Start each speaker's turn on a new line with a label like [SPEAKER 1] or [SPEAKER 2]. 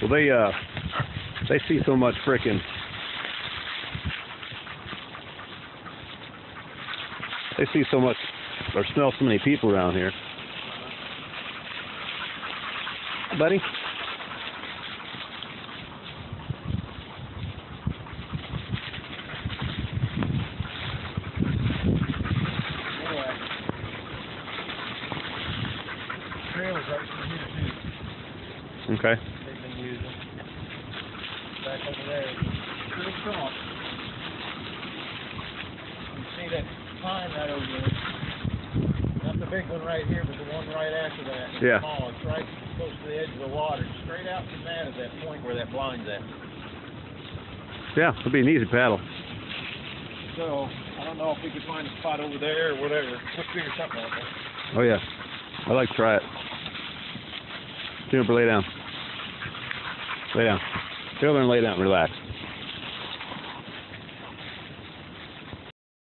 [SPEAKER 1] Well, they see so much frickin'. They see so much, or smell so many people around here. Hi, buddy.
[SPEAKER 2] Trailers right from here too.
[SPEAKER 1] Okay.
[SPEAKER 2] They've been using. Back over there. Pretty strong. You see that pine right over there? Not the big one right here, but the one right after that. It's
[SPEAKER 1] Yeah.
[SPEAKER 2] small. It's right close to the edge of the water. Straight out from that is that point where that blind's at.
[SPEAKER 1] Yeah, it'll be an easy paddle.
[SPEAKER 2] So, I don't know if we could find a spot over there or whatever. We'll figure something out there.
[SPEAKER 1] Oh yeah, I'd like to try it. Juniper, lay down. Lay down. Get over and lay down. Relax.